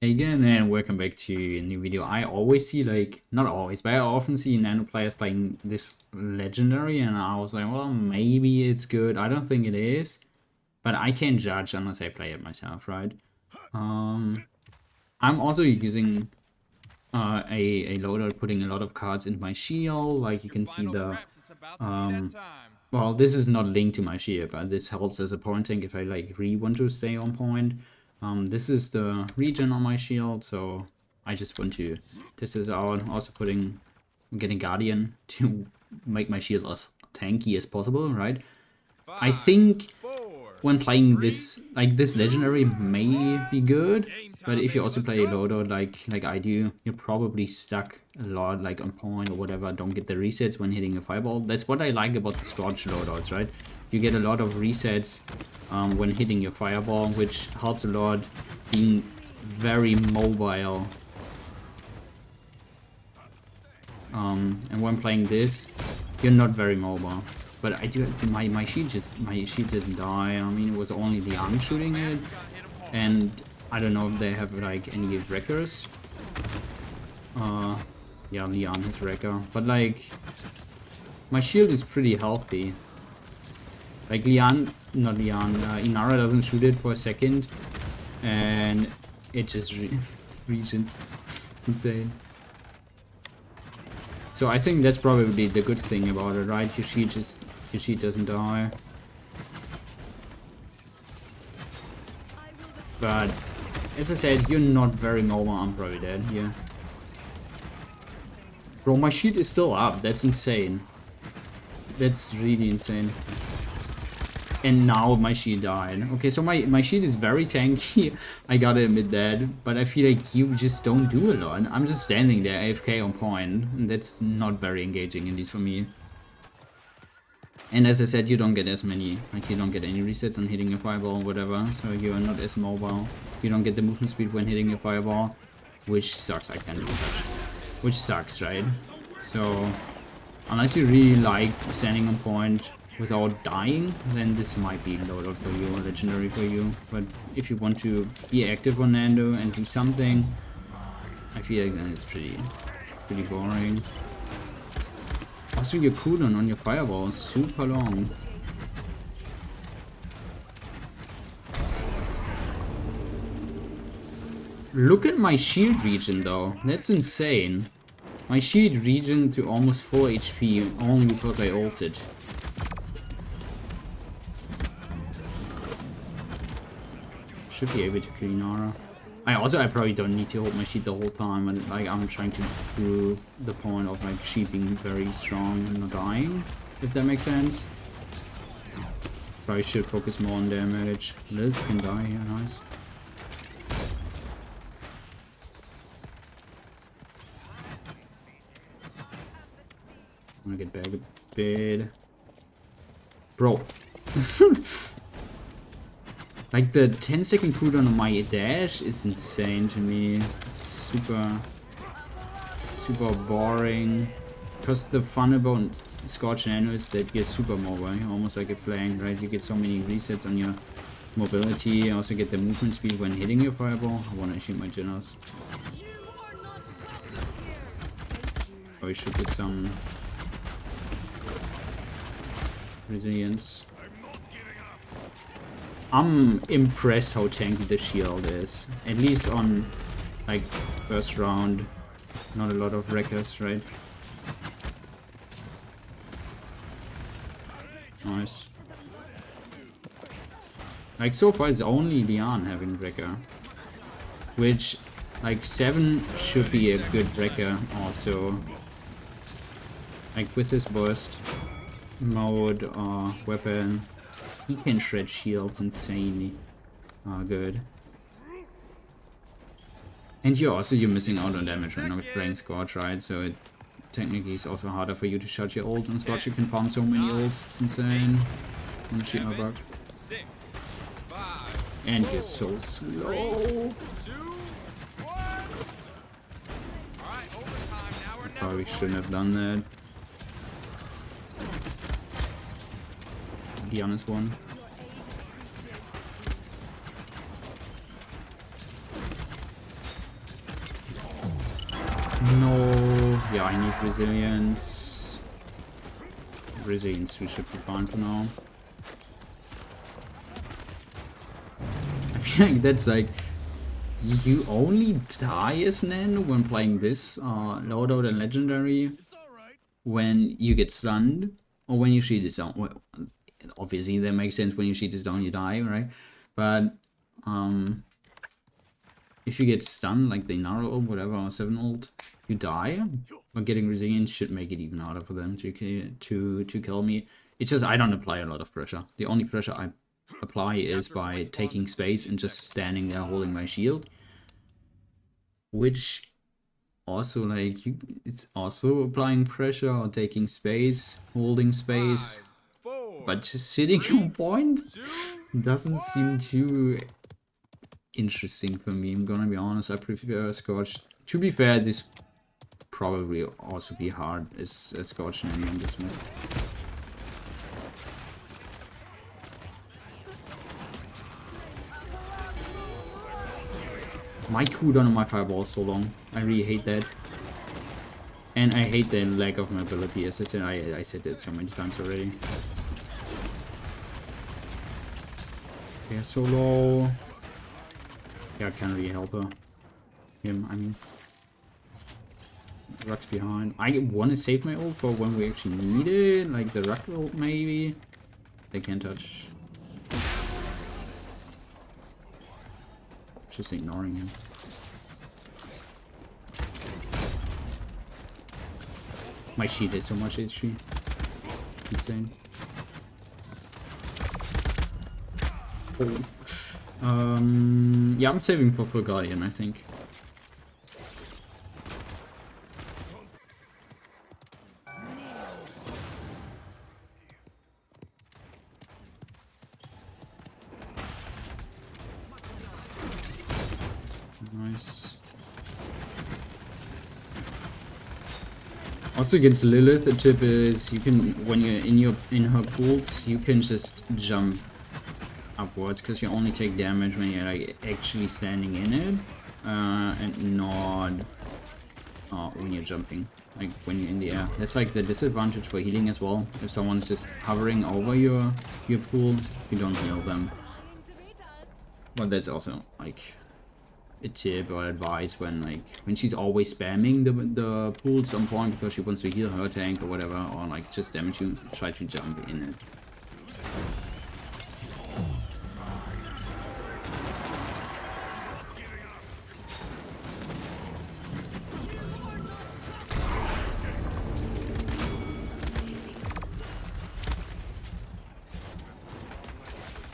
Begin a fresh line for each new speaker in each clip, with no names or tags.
Again, and welcome back to a new video. I always see, like, not always, but I often see nano players playing this legendary, and I was like, well, maybe it's good. I don't think it is, but I can't judge unless I play it myself, right? I'm also using a loadout, putting a lot of cards into my shield. Like, you can see the well, this is not linked to my shield, but this helps as a point tank if I like really want to stay on point. This is the regen on my shield, so I just want to test this out. Also getting Guardian to make my shield as tanky as possible, right? I think when playing this, like this legendary may be good, but if you also play loadout like I do, you're probably stuck a lot, like on point or whatever, don't get the resets when hitting a fireball. That's what I like about the Scorch loadouts, right? You get a lot of resets when hitting your fireball, which helps a lot, being very mobile. And when playing this, you're not very mobile. But I do my sheet didn't die. I mean, it was only Lian shooting it, and I don't know if they have like any wreckers. Yeah, Lian has wrecker, but like my shield is pretty healthy. Like Inara doesn't shoot it for a second, and it just regens. It's insane. So I think that's probably the good thing about it, right? Your sheet doesn't die. But as I said, you're not very mobile. I'm probably dead here. Bro, my sheet is still up. That's insane. That's really insane. And now my sheet died. Okay, so my sheet is very tanky. I gotta admit that. But I feel like you just don't do a lot. I'm just standing there AFK on point. And that's not very engaging, at least for me. And as I said, you don't get as many, like you don't get any resets on hitting a fireball or whatever. So you are not as mobile. You don't get the movement speed when hitting a fireball. Which sucks, I can't do that. Which sucks, right? So unless you really like standing on point without dying, then this might be loadout for you or legendary for you. But if you want to be active on Nando and do something, I feel like then it's pretty boring. Also, your cooldown on your fireball is super long. Look at my shield regen though, that's insane. My shield regen to almost 4 HP only because I ulted. Should be able to kill Nara. I probably don't need to hold my sheet the whole time, and like I'm trying to do the point of like sheet being very strong and not dying, if that makes sense. Probably should focus more on damage. Liz can die here, nice. I'm gonna get back a bit. Bro. Like the 10-second cooldown on my dash is insane to me. It's super boring. Because the fun about Scorch Nano is that you're super mobile, almost like a flank, right? You get so many resets on your mobility. You also get the movement speed when hitting your fireball. I wanna shoot my Genos. Probably should get some resilience. I'm impressed how tanky the shield is. At least on like first round. Not a lot of wreckers, right? Nice. Like so far it's only Lian having wrecker. Which like 7 should be a good wrecker also. Like with his burst mode or weapon. He can shred shields insanely good. And you're missing out on damage when not playing Scorch, right? So it technically is also harder for you to shut your ult. On Scorch you can farm so many ults, it's insane. And shoot my bug. And you're so slow. Probably shouldn't have done that. The honest one. No. Yeah, I need resilience. Resilience, we should be fine for now. I feel like that's like... You only die as Nano when playing this loadout and legendary when you get stunned or when your shield is down. Well, obviously that makes sense. When your shield is down, you die, right? But if you get stunned, like the Naro ult, whatever, or 7 ult, you die. But getting resilience should make it even harder for them to kill me. It's just I don't apply a lot of pressure. The only pressure I apply is by taking space and just standing there holding my shield, which also like it's also applying pressure or taking space, holding space, but just sitting on point doesn't seem too interesting for me. I'm gonna be honest, I prefer Scorch. To be fair, this probably also be hard as Scorch and on this map. My cooldown on my fireball is so long. I really hate that. And I hate the lack of mobility, as I said. I said that so many times already. Yeah, so low. Yeah, I can't really help her. Him, I mean. Ruck's behind. I want to save my ult for when we actually need it. Like the Ruck ult, maybe. They can't touch. Just ignoring him. My shield is so much HP. Insane. Oh. Yeah, I'm saving for full Guardian, I think. Nice. Also against Lilith, the tip is you can, when you're in her pools, you can just jump upwards because you only take damage when you're like actually standing in it, and not when you're jumping, like when you're in the air. That's like the disadvantage for healing as well. If someone's just hovering over your pool, you don't heal them. But that's also like a tip or advice when she's always spamming the pools on point because she wants to heal her tank or whatever, or like just damage you, try to jump in it.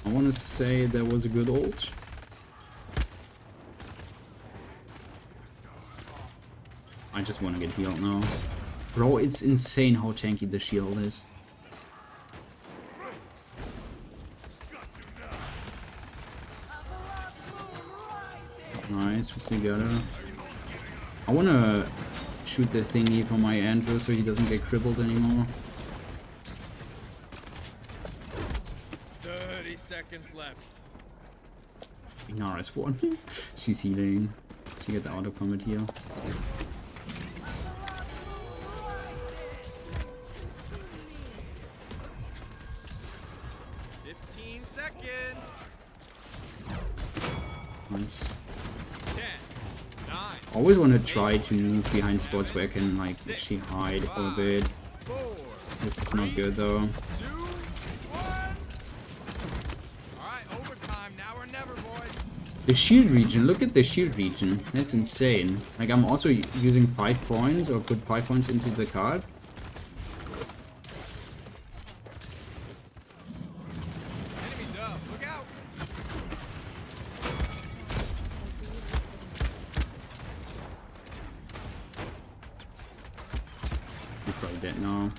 I want to say that was a good ult. I just want to get healed now. Bro, it's insane how tanky the shield is. Nice, we still got her. I want to shoot the thingy from my Andrew so he doesn't get crippled anymore.
30 seconds left.
Inara's one. She's healing. She got the auto combat heal. Nice.
10, 9,
Always want to try to move behind spots where I can like actually hide a little bit.
4,
This is not good though.
2, 1. Alright, overtime, now or never, boys.
The shield region, look at the shield region. That's insane. Like I'm also using 5 points or put 5 points into the card.
Enemies up, look out.
You're probably dead now.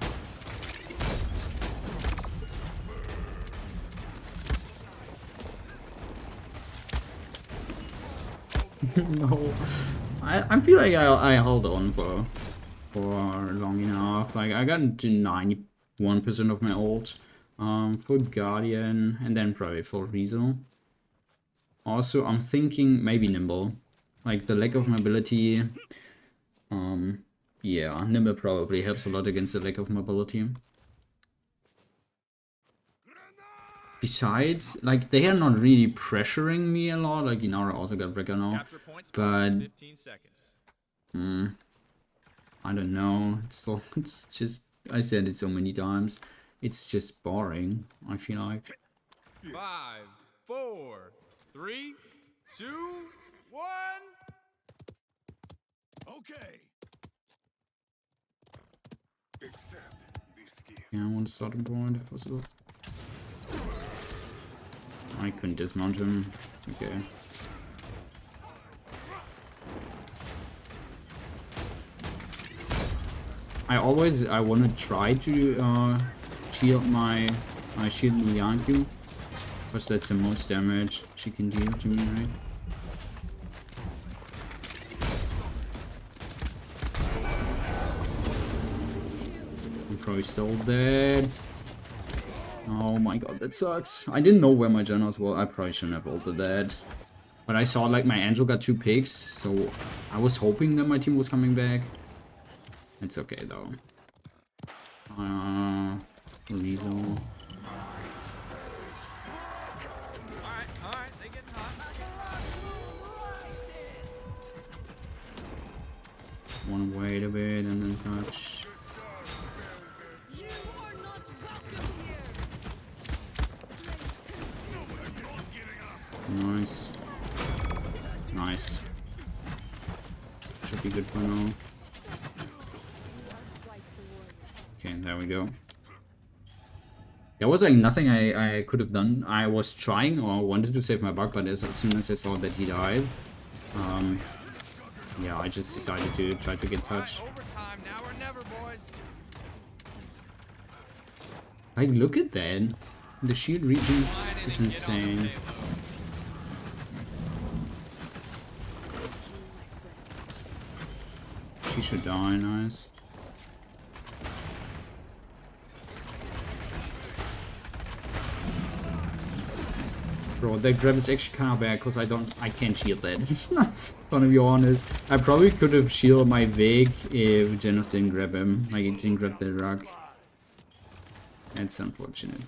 No, I feel like I held on for long enough. Like I got to 91% of my ult for Guardian and then probably for Rizzo. Also, I'm thinking maybe Nimble. Like the lack of mobility Yeah, Nimble probably helps a lot against the lack of mobility. Besides, like, they are not really pressuring me a lot. Like, Inara also got Breaker now.
Capture point
But,
in 15 seconds.
I don't know. It's still, it's just, I said it so many times. It's just boring, I feel like.
5, 4, 3, 2, 1. Okay.
Yeah, I want to start him point if possible. I couldn't dismount him. It's okay. I want to try to shield my shield Lianku, because that's the most damage she can deal to me, right? I'm probably still dead. Oh my god, that sucks. I didn't know where my generals were. I probably shouldn't have ulted that. But I saw like my Angel got 2 picks, so I was hoping that my team was coming back. It's okay though. Lethal.
Alright, they getting hot.
Wanna wait a bit and then touch. Nice. Nice. Should be good for now. Okay, there we go. There was like nothing I could have done. I was trying or wanted to save my buck, but as soon as I saw that he died, yeah, I just decided to try to get touched.
Overtime, now or never, boys.
Like, look at that. The shield region is insane. She should die, nice. Bro, that grab is actually kind of bad because I can't shield that. Gonna be honest. I probably could have shielded my Vig if Genos didn't grab him. Like, he didn't grab the rock. That's unfortunate.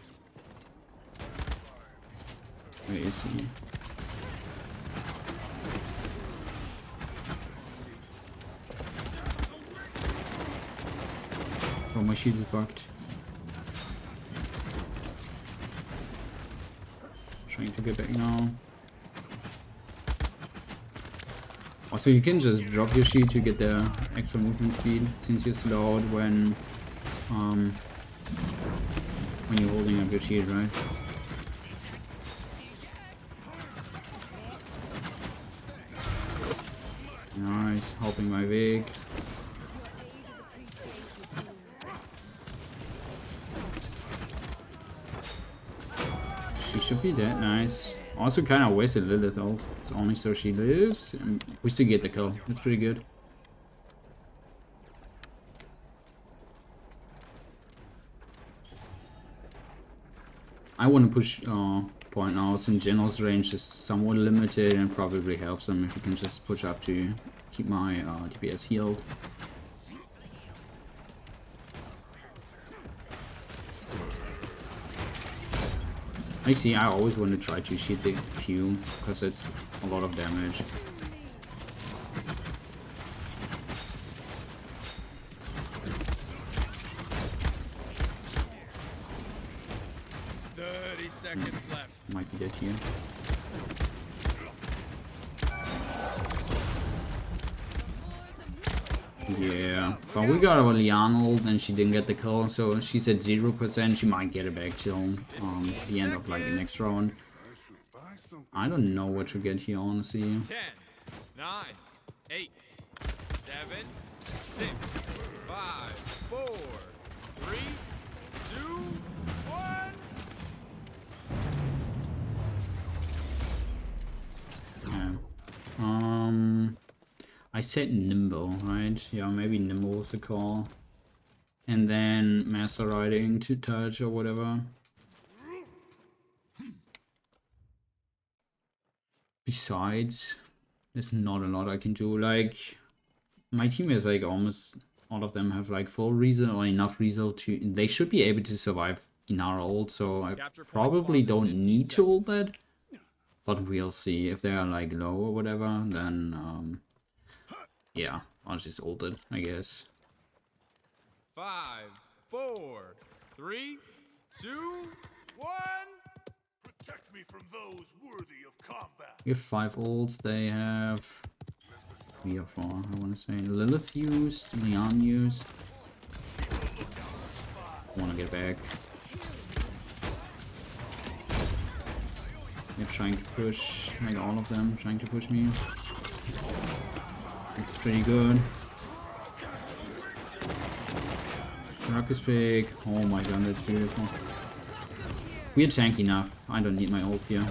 Where is he? Oh, my shield is bugged. Trying to get back now. Also, you can just drop your shield to get the extra movement speed, since you're slowed when you're holding up your shield, right? Nice, helping my Vig. She should be dead, nice. Also kind of wasted Lilith ult. It's only so she lives, and we still get the kill. That's pretty good. I want to push point now, since Genos range is somewhat limited, and probably helps them if you can just push up to keep my DPS healed. Actually, I always want to try to shield the Q, because it's a lot of damage. Might be dead here. Yeah, but we got our Lian ult and she didn't get the kill, so she's at 0%. She might get it back till the end of like the next round. I don't know what to get here, honestly.
10, 9, 8, 7, 6, 5, 4, 3, 2, 1.
Yeah. I said nimble, right? Yeah, maybe nimble was the call. And then master riding to touch or whatever. Besides, there's not a lot I can do. Like, my team is like almost all of them have like full reason or enough reason to. They should be able to survive in our ult, so I probably don't need to ult that. But we'll see. If they are like low or whatever, then yeah, I'll just ult it, I guess.
5, 4, 3, 2, 1.
Protect me from those worthy of combat.
We have 5 ults. They have 3 or 4. I want to say Lilith used, Leon used. I want to get back. They're trying to push, like all of them, trying to push me. It's pretty good. Ruckus pick. Oh my god, that's beautiful. We're tanky enough. I don't need my ult here.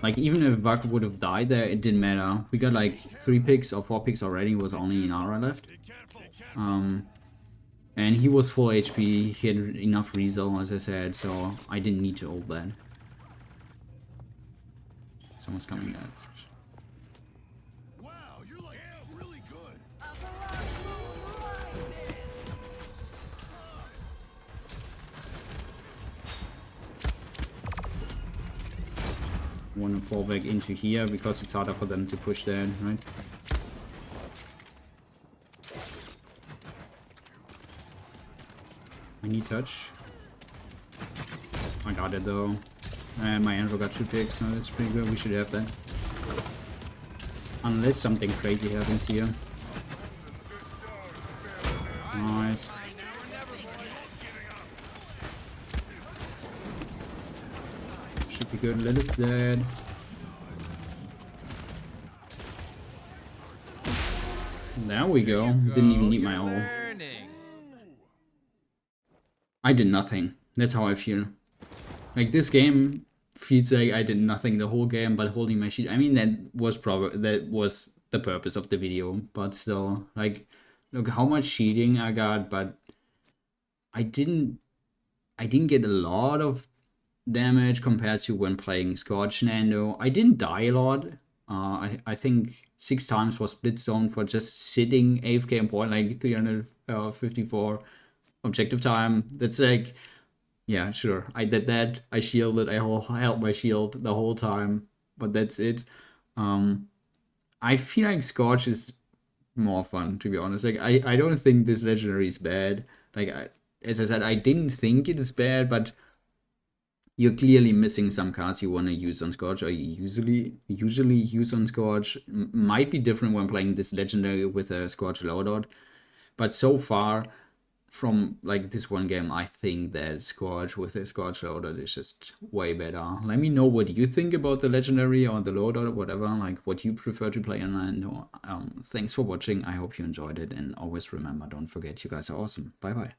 Like, even if Buck would have died there, it didn't matter. We got like 3 picks or 4 picks already. It was only Inara left. And he was full HP. He had enough resell, as I said, so I didn't need to ult that. Someone's coming left.
Wow, you're like really good.
I want to fall back into here because it's harder for them to push that, right? I need touch. I got it though. And my Andrew got 2 picks, so that's pretty good. We should have that. Unless something crazy happens here. Nice. Should be good. Lilith dead. There we go. Didn't even need my ult. I did nothing. That's how I feel. Like, this game feels like I did nothing the whole game, but holding my shield. I mean, that was the purpose of the video, but still, like, look how much cheating I got, but I didn't get a lot of damage compared to when playing Scorch Nando. I didn't die a lot. I think 6 times was Blitzstone for just sitting AFK and point, like 354 objective time. That's like, yeah, sure, I did that. I shielded, I held my shield the whole time, but that's it. I feel like Scorch is more fun, to be honest. Like, I don't think this legendary is bad. Like, as I said, I didn't think it is bad, but you're clearly missing some cards you want to use on Scorch, or you usually use on Scorch. Might be different when playing this legendary with a Scorch loadout, but so far, from like this one game, I think that Scorch with a Scorch loadout is just way better. Let me know what you think about the legendary or the loadout or whatever, like what you prefer to play on. I know. Thanks for watching. I hope you enjoyed it, and always remember, don't forget, you guys are awesome. Bye bye.